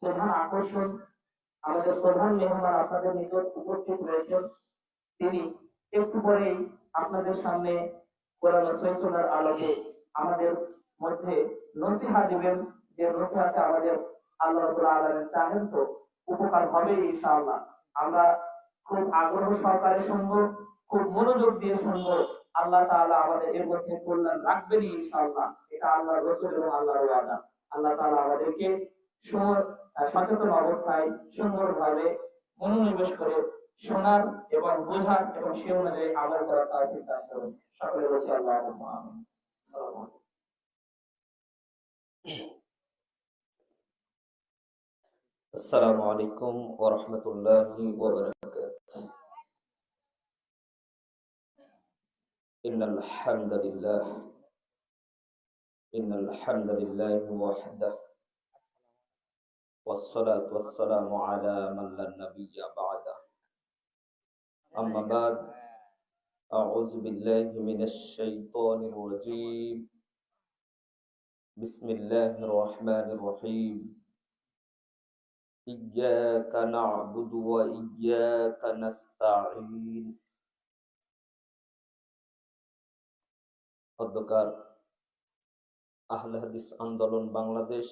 প্রধান আকর্ষণ, আমাদের প্রধান মেহমান আপনাদের নিকট উপস্থিত রয়েছেন। তিনি একটু পরেই আপনাদের সামনে কোরআন ও সুন্নাহর আলোকে আমাদের মধ্যে নসিহত দিবেন, যে নসিহতে আমাদের আল্লাহ রাব্বুল আলামিন চাহেন তো উপকার হবে ইনশাআল্লাহ। আমরা খুব আগ্রহ সহকারে শুনবো, খুব মনোযোগ দিয়ে শুনবো। আল্লাহ তাআলা আমাদের এর মধ্যে কল্যাণ রাখবেন ইনশাআল্লাহ। এটা আল্লাহর রাসূল এবং আল্লাহর ওয়াদা। আল্লাহ তাআলা আমাদেরকে সচেতন অবস্থায় সুন্দরভাবে মনোনিবেশ করে শোনার এবং বোঝার এবং সে অনুযায়ী আমল করার তৌফিক দান করুন। সকলে বলছি আল্লাহুম্মা আমিন। আসসালামু আলাইকুম। السلام عليكم ورحمة الله وبركاته. إن الحمد لله وحده، والصلاة والسلام على من لا نبي بعده. أما بعد، أعوذ بالله من الشيطان الرجيم. بسم الله الرحمن الرحيم. إياك نعبد وإياك نستعين. অধ্যকার আহলে হাদিস আন্দোলন বাংলাদেশ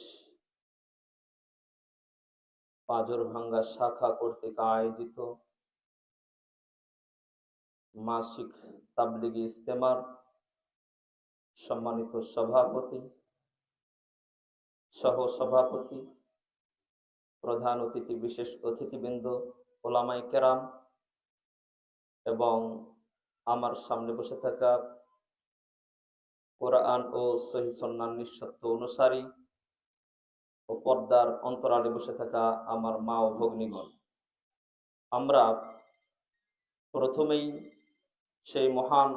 পাজরভাঙ্গা শাখা কর্তৃক আয়োজিত মাসিক তাবলিগি ইজতেমার সম্মানিত সভাপতি, সহ সভাপতি, প্রধান অতিথি, বিশেষ অতিথিবৃন্দ, ওলামায়ে কেরাম এবং আমার সামনে বসে থাকা কোরআন ও সহিহ সুন্নাহর নিঃশর্ত অনুসারী ও পর্দার অন্তরালে বসে থাকা আমার মা ও ভগ্নীগণ, আমরা প্রথমেই সেই মহান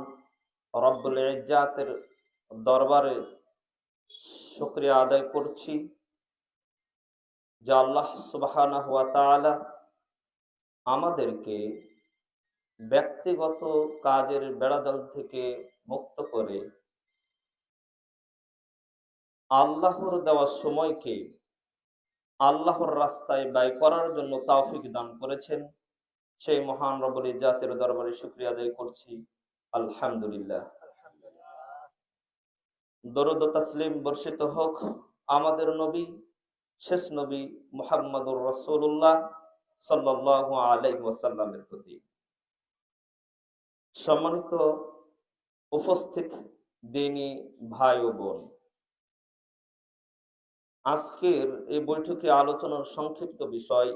রব্বুল ইজ্জাতের দরবারে শুকরিয়া আদায় করছি যে আল্লাহ সুবহানাহু ওয়া তাআলা আমাদেরকে ব্যক্তিগত কাজের বেড়াজাল থেকে মুক্ত করে আল্লাহর দেওয়া সময়কে আল্লাহর রাস্তায় ব্যয় করার জন্য তৌফিক দান করেছেন। সেই মহান রব্বুল ইজ্জাতের দরবারে শুকরিয়া আদায় করছি, আলহামদুলিল্লাহ। দরুদ ও তাসলিম বর্ষিত হোক আমাদের নবী, শেষ নবী মুহাম্মদুর রাসূলুল্লাহ সাল্লাল্লাহু আলাইহি ওয়াসাল্লামের প্রতি। সম্মানিত উপস্থিত দিনী ভাই ও বোন, আজকের এই বৈঠকে আলোচনার সংক্ষিপ্ত বিষয়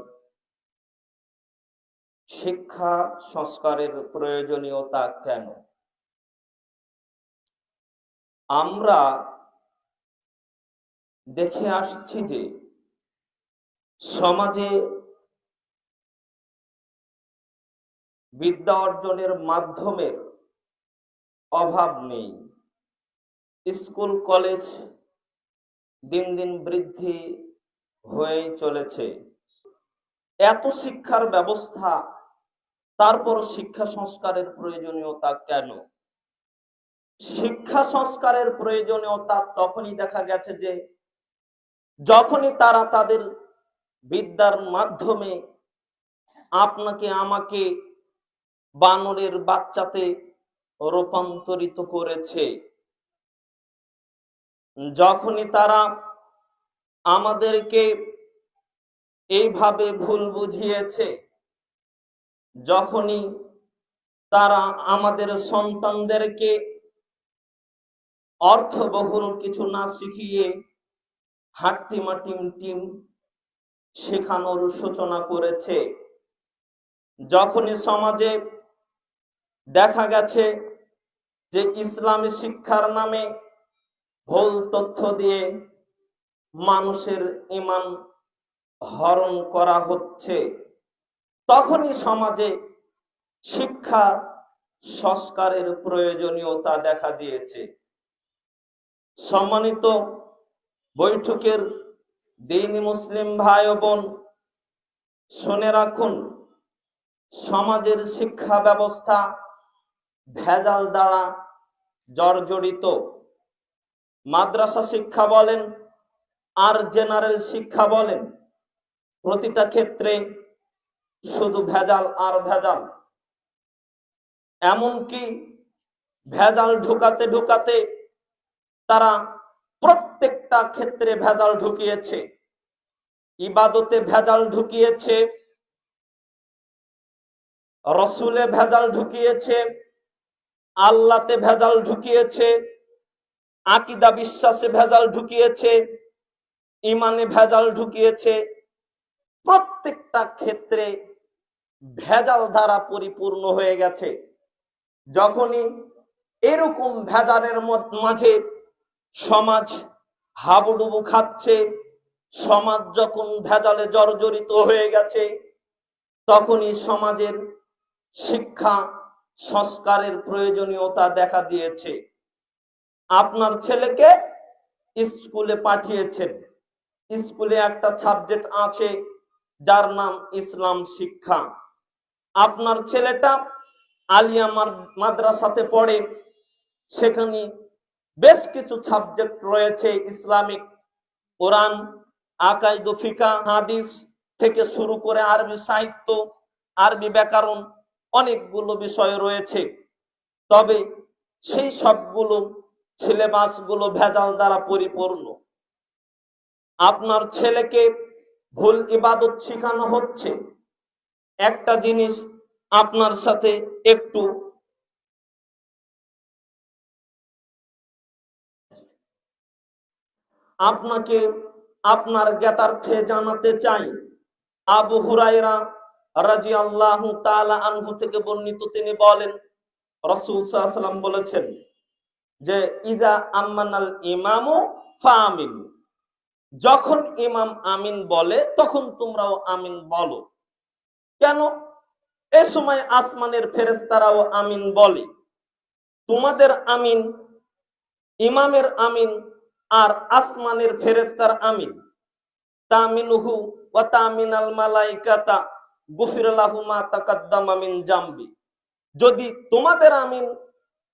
শিক্ষা সংস্কারের প্রয়োজনীয়তা কেন। আমরা দেখে আসছি যে সমাজে বিদ্যা অর্জনের মাধ্যমের অভাব নেই। স্কুল কলেজ দিন দিন বৃদ্ধি হয়ে চলেছে। এত শিক্ষার ব্যবস্থা, তারপর শিক্ষা সংস্কারের প্রয়োজনীয়তা কেন? শিক্ষা সংস্কারের প্রয়োজনীয়তা তখনই দেখা গেছে যে যখনই তারা তাদের বিদ্যার মাধ্যমে আপনাকে আমাকে বানরের বাচ্চাতে রূপান্তরিত করেছে, যখনই তারা আমাদেরকে এইভাবে ভুল বুঝিয়েছে, যখনই তারা আমাদের সন্তানদেরকে অর্থবহুল কিছু না শিখিয়ে হাট্টিমা টিম শেখানোর সূচনা করেছে, যখনই সমাজে দেখা গেছে যে ইসলামী শিক্ষার নামে ভুল তথ্য দিয়ে মানুষের ঈমান হরণ করা হচ্ছে, তখনই সমাজে শিক্ষা সংস্কারের প্রয়োজনীয়তা দেখা দিয়েছে। সম্মানিত বৈঠকের দিনী মুসলিম ভাই ও বোন, শুনে রাখুন, সমাজের শিক্ষা ব্যবস্থা ভেজাল দ্বারা জর্জরিত। মাদ্রাসা শিক্ষা বলেন আর জেনারেল শিক্ষা বলেন, প্রতিটা ক্ষেত্রে শুধু ভেজাল আর ভেজাল। এমনকি ভেজাল ঢুকাতে ঢুকাতে তারা প্রত্যেকটা ক্ষেত্রে ভেজাল ঢুকিয়েছে। ইবাদতে ভেজাল ঢুকিয়েছে, রসুলে ভেজাল ঢুকিয়েছে, আল্লাহতে ভেজাল ঢুকিয়েছে, আকীদা বিশ্বাসে ভেজাল ঢুকিয়েছে, ইমানে ভেজাল ঢুকিয়েছে। প্রত্যেকটা ক্ষেত্রে ভেজাল দ্বারা পরিপূর্ণ হয়ে গেছে। যখনই এরকম ভেজালের মাঝে সমাজ হাবুডুবু খাচ্ছে, সমাজ যখন ভেজালে জর্জরিত হয়ে গেছে, তখনই সমাজের শিক্ষা সংস্কারের প্রয়োজনীয়তা দেখা দিয়েছে। আপনার ছেলেকে স্কুলে পাঠিয়েছেন, স্কুলে একটা সাবজেক্ট আছে যার নাম ইসলাম শিক্ষা। আপনার ছেলেটা আলিয়া মাদ্রাসাতে পড়ে, সেখানে বেশ কিছু সাবজেক্ট রয়েছে, ইসলামিক, কোরআন, আকাইদ, ফিকা, হাদিস থেকে শুরু করে আরবি সাহিত্য, আরবি ব্যাকরণ, অনেকগুলো বিষয় রয়েছে। তবে সেই সবগুলো সিলেবাসগুলো ভেজাল দ্বারা পরিপূর্ণ। আপনার ছেলেকে ভুল ইবাদত শেখানো হচ্ছে। একটা জিনিস আপনার সাথে একটু আপনাকে আপনার জ্ঞাতার্থে জানাতে চাই। আবু হুরায়রা রাদিয়াল্লাহু তাআলা আনহু থেকে বর্ণিত, তিনি বলেন রাসূল সাল্লাল্লাহু আলাইহি ওয়াসাল্লাম বলেছেন যে ইজা আম্মানাল ইমামু ফাআমিনু, যখন ইমাম আমিন বলে তখন তোমরাও আমিন বলো। কেন? এ সময় আসমানের ফেরেশতারাও আমিন বলে। তোমাদের আমিন, ইমামের আমিন আর আসমানের ফেরেশতার আমিন, তামিনুহু ওয়া তামিনাল মালাইকাতা গুফির লাহু মা তাকাদ্দামা মিন জামবি। যদি তোমাদের আমিন,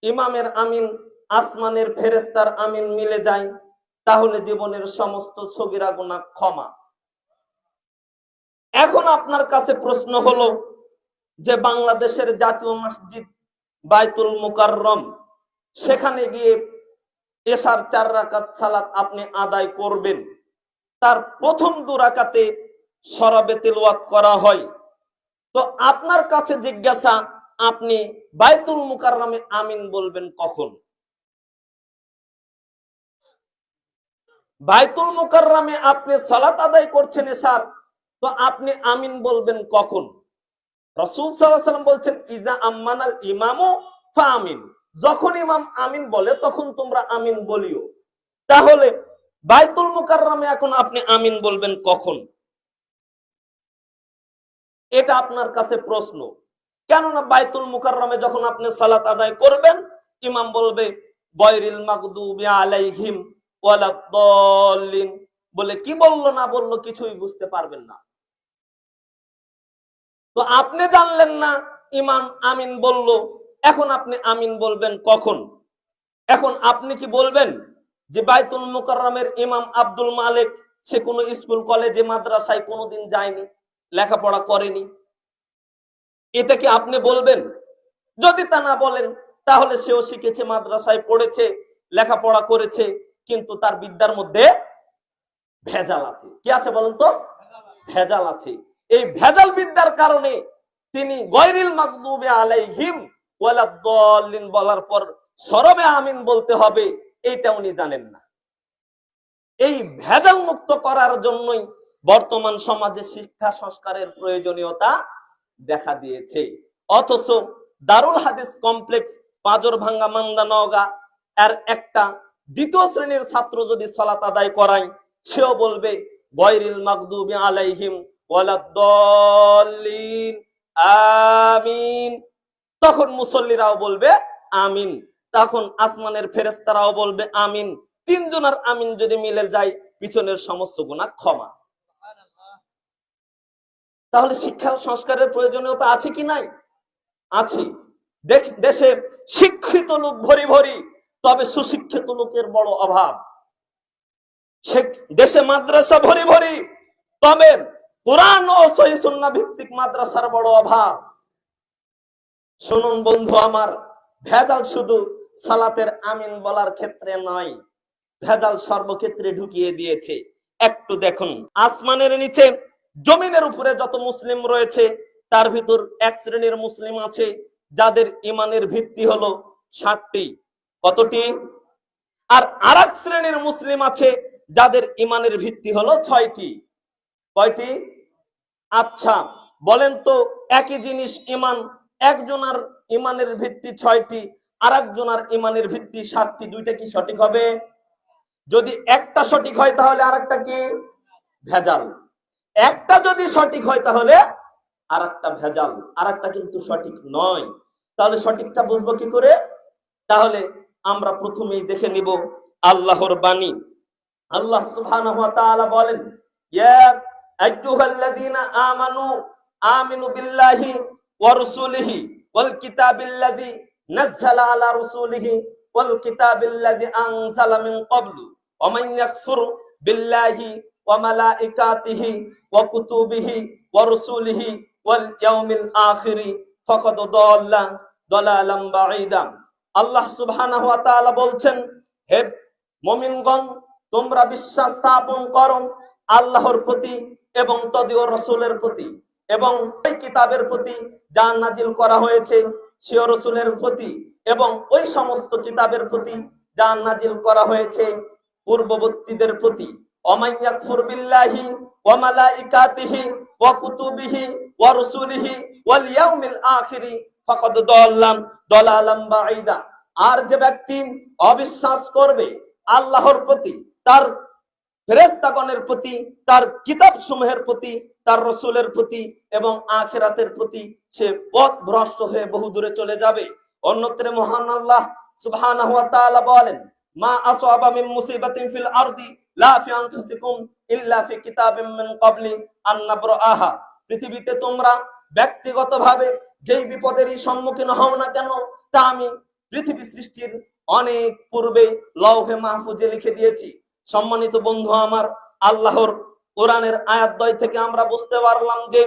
ইমামের আমিন, আসমানের ফেরেশতার আমিন মিলে যায়, তাহলে জীবনের সমস্ত সগীরা গুনাহ ক্ষমা। এখন আপনার কাছে প্রশ্ন হলো যে বাংলাদেশের জাতীয় মসজিদ বাইতুল মুকাররম, সেখানে গিয়ে এশার 4 রাকাত সালাত আপনি আদায় করবেন, তার প্রথম 2 রাকাতে সরাবে তিলাওয়াত করা হয়। তো আপনার কাছে জিজ্ঞাসা, আপনি বাইতুল মুকাররমে আমিন বলবেন কখন? বাইতুল মুকাররমে আপনি সালাত আদায় করছেন এশার, তো আপনি আমিন বলবেন কখন? রাসূল সাল্লাল্লাহু আলাইহি ওয়াসাল্লাম বলছেন ইজা আম্মানাল ইমামু ফাআমিন, যখন ইমাম আমিন বলে তখন তোমরা আমিন বলিও। তাহলে বাইতুল মুকাররমে এখন আপনি আমিন বলবেন কখন? এটা আপনার কাছে প্রশ্ন। কেননা বাইতুল মুকাররমে যখন আপনি সালাত আদায় করবেন, ইমাম বলবে গায়রিল মাগদুবি আলাইহিম ওয়ালাদ-দাল্লিন, বলে কি বললো না বললো কিছুই বুঝতে পারবেন না। তো আপনি জানলেন না ইমাম আমিন বলল, এখন আপনি আমিন বলবেন কখন? এখন আপনি কি বলবেন যে বাইতুল মুকাররমের ইমাম আব্দুল মালিক সে কোনো স্কুল কলেজে মাদ্রাসায় কোনোদিন যায়নি, লেখাপড়া করেনি, এটা কি আপনি বলবেন? যদি তা না বলেন, তাহলে সেও শিখেছে, মাদ্রাসায় পড়েছে, লেখাপড়া করেছে, কিন্তু তার বিদ্যার মধ্যে ভেজাল আছে। কি আছে বলেন তো? ভেজাল আছে। এই ভেজাল বিদ্যার কারণে তিনি গায়রিল মাগদুবি আলাইহিম ওয়ালাদ-দাল্লিন বলার পর সরবে আমিন বলতে হবে, এইটা উনি জানেন না। এই ভেজাল মুক্ত করার জন্যই বর্তমান সমাজে শিক্ষা সংস্কারের প্রয়োজনীয়তা দেখা দিয়েছে। অথচ দারুল হাদিস কমপ্লেক্স পাজরভাঙ্গা মান্দা নওগাঁ এর একটা 2য় শ্রেণীর ছাত্র যদি সালাত আদায় করায়, সেও বলবে গায়রিল মাগদুবি আলাইহিম ওয়ালাদ-দাল্লিন আমিন। তখন মুসল্লিরাও বলবে আমিন, তখন আসমানের ফেরেশতারাও বলবে আমিন। 3 জনের আমিন যদি মিলে যায়, পিছনের সমস্ত গুনাহ ক্ষমা। তাহলে শিক্ষা সংস্কারের প্রয়োজনীয়তা আছে কি নাই? আছে। দেশে শিক্ষিত লোক ভরি ভরি, তবে সুশিক্ষিত লোকের বড় অভাব। দেশে মাদ্রাসা ভরি ভরি, তবে কোরআন ও সহিহ সুন্নাহ ভিত্তিক মাদ্রাসার বড় অভাব। শুনুন বন্ধু আমার, ভেজাল শুধু সালাতের আমিন বলার ক্ষেত্রে নয়, ভেজাল সর্বক্ষেত্রে ঢুকিয়ে দিয়েছে। একটু দেখুন, আসমানের নিচে জমিনের উপরে যত মুসলিম রয়েছে তার ভিতর এক শ্রেণীর মুসলিম আছে যাদের ইমানের ভিত্তি হলো 60টি। কতটি? আর আরেক শ্রেণীর মুসলিম আছে যাদের ইমানের ভিত্তি হলো 6টি। কয়টি? আচ্ছা বলেন তো, একই জিনিস ইমান, একজনের ইমানের ভিত্তি 6টি, আর একজনের ইমানের ভিত্তি 7টি, দুইটা কি সঠিক হবে? যদি একটা সঠিক হয় তাহলে আরেকটা কি ভেজাল, একটা যদি সঠিক হয় তাহলে আরেকটা ভেজাল, আরেকটা কিন্তু সঠিক নয়। তাহলে সঠিকটা বুঝবো কি করে? তাহলে আমরা প্রথমেই দেখে নিব আল্লাহর বাণী। আল্লাহ সুবহানাহু ওয়া তাআলা বলেন, ইয়া আইয়ুহাল্লাযীনা আমানু আমিনু বিল্লাহি ওয়া রাসূলিহি ওয়াল কিতাবিল্লাযী নাযালা আলা রাসূলিহি ওয়াল কিতাবিল্লাযী আনজালা মিন ক্বাবলু ওয়া মান ইয়াকফুর বিল্লাহি ওয়া মালাইকাতিহি ওয়া কুতুবিহি ওয়া রাসূলিহি ওয়াল ইয়াউমিল আখিরি ফাকাদ দাল্লা দালালাম বাঈদা। আল্লাহ সুবহানাহু ওয়া তাআলা বলছেন, হে মুমিনগণ, তোমরা বিশ্বাস স্থাপন করো আল্লাহর প্রতি এবং তদীয় রাসূলের প্রতি এবং ওই কিতাবের প্রতি যা নাজিল করা হয়েছে সে রাসূলের প্রতি এবং ওই সমস্ত কিতাবের প্রতি যা নাজিল করা হয়েছে পূর্ববর্তীদের প্রতি। ওমান ইয়াকফুর বিল্লাহি ওয়া মালাইকাতিহি ওয়া কুতুবিহি ওয়া রাসূলিহি ওয়াল ইয়াউমিল আখিরি ফাকাদ দাল্লা দালালাম বাঈদা। আর যে ব্যক্তি অবিশ্বাস করবে আল্লাহর প্রতি, তার ফেরেশতাগণের প্রতি, তার কিতাব সমূহের প্রতি, তার রাসূলের প্রতি এবং আখিরাতের প্রতি, সে পথভ্রষ্ট হয়ে বহু দূরে চলে যাবে। অন্যত্রে মহান আল্লাহ সুবহানাহু ওয়া তাআলা বলেন, মা আসাবা মিন মুসিবাতিন ফিল আরদি লা ফি আনফুসিকুম ইল্লা ফি কিতাবিম মিন ক্বাবলি আন নাবরাহা। পৃথিবীতে তোমরা ব্যক্তিগতভাবে যেই বিপদেরই সম্মুখীন হও না কেন, তা আমি পৃথিবী সৃষ্টির অনেক পূর্বে লৌহে মাহফুজে লিখে দিয়েছি। সম্মানিত বন্ধু আমার, আল্লাহর কোরআনের আয়াতদ্বয় থেকে আমরা বুঝতে পারলাম যে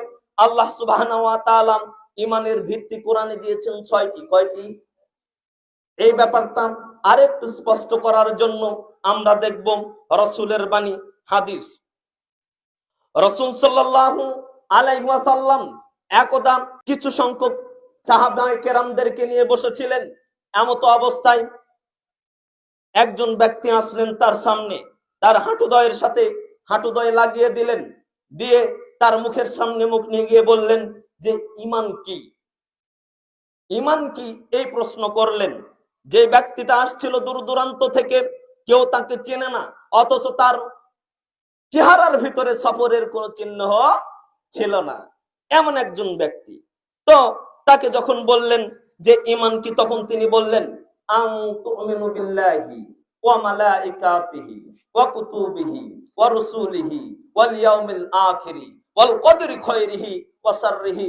আল্লাহ সুবহানাহু ওয়া তাআলা ইমানের ভিত্তি কোরআনে দিয়েছেন 6টি। কয়টি? এই ব্যাপারটা আরেকটু স্পষ্ট করার জন্য আমরা দেখব রাসূলের বাণী, হাদিস। রাসূল সাল্লাল্লাহু আলাইহি ওয়াসাল্লাম একদা কিছু সংখ্যক সাহাবায়ে কেরামদেরকে নিয়ে বসেছিলেন। এমত অবস্থায় একজন ব্যক্তি আসলেন তার সামনে, তার হাঁটুদয়ের সাথে হাঁটুদয় লাগিয়ে দিলেন, দিয়ে তার মুখের সামনে মুখ নিয়ে গিয়ে বললেন যে ঈমান কি? ঈমান কি? এই প্রশ্ন করলেন। যে ব্যক্তিটা আসছিল দূর দূরান্ত থেকে, কেউ তাকে চেনে না, অথচ তার চেহারার ভিতরে সফরের কোনো চিহ্ন ছিল না, এমন একজন ব্যক্তি। তো তাকে যখন বললেন যে ঈমান কি, তখন তিনি বললেন, আন তুমিনু বিল্লাহি ওয়া মালাইকাতিহি ওয়া কুতুবিহি ওয়া রাসূলিহি ওয়াল ইয়াউমিল আখিরি ওয়াল কদরি খায়রিহি ওয়া শাররিহি।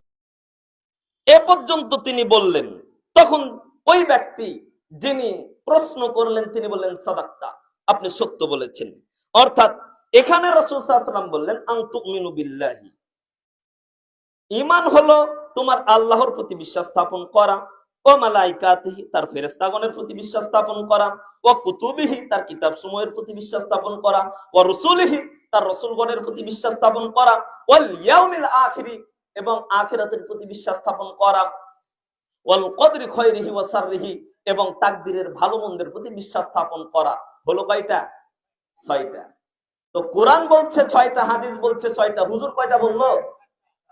এ পর্যন্ত তিনি বললেন। তখন ওই ব্যক্তি যিনি প্রশ্ন করলেন তিনি বললেন, সাদাক্তা, আপনি সত্য বলেছেন। অর্থাৎ এখানে রাসূল সাল্লাল্লাহু আলাইহি ওয়াসাল্লাম বললেন, আন তুমিনু বিল্লাহি, ঈমান হলো তোমার আল্লাহর প্রতি বিশ্বাস স্থাপন করা, ও মালাইকাতিহি, তার ফেরেশতাগণের প্রতি বিশ্বাস স্থাপন করা, ও কুতুবিহি, তার কিতাবসমূহের প্রতি বিশ্বাস স্থাপন করা, ও রাসূলিহি, তার রাসূলগণের প্রতি বিশ্বাস স্থাপন করা, ওয়াল ইয়াউমিল আখিরি, এবং আখিরাতের প্রতি বিশ্বাস স্থাপন করা, ওয়াল কদরি খায়রিহি ওয়া শাররিহি, এবং তাকদীরের ভালো মন্দের প্রতি বিশ্বাস স্থাপন করা। হলো কয়টা? 6টা। তো কোরআন বলছে 6টা, হাদিস বলছে 6টা, হুজুর কয়টা বললো?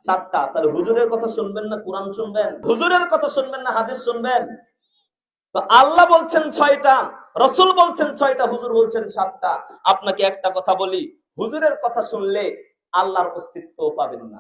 7টা। তাহলে হুজুরের কথা শুনবেন না কোরআন শুনবেন? হুজুরের কথা শুনবেন না হাদিস শুনবেন? তো আল্লাহ বলছেন 6টা, রাসূল বলছেন 6টা, হুজুর বলছেন 7টা। আপনাকে একটা কথা বলি, হুজুরের কথা শুনলে আল্লাহর অস্তিত্ব পাবেন না।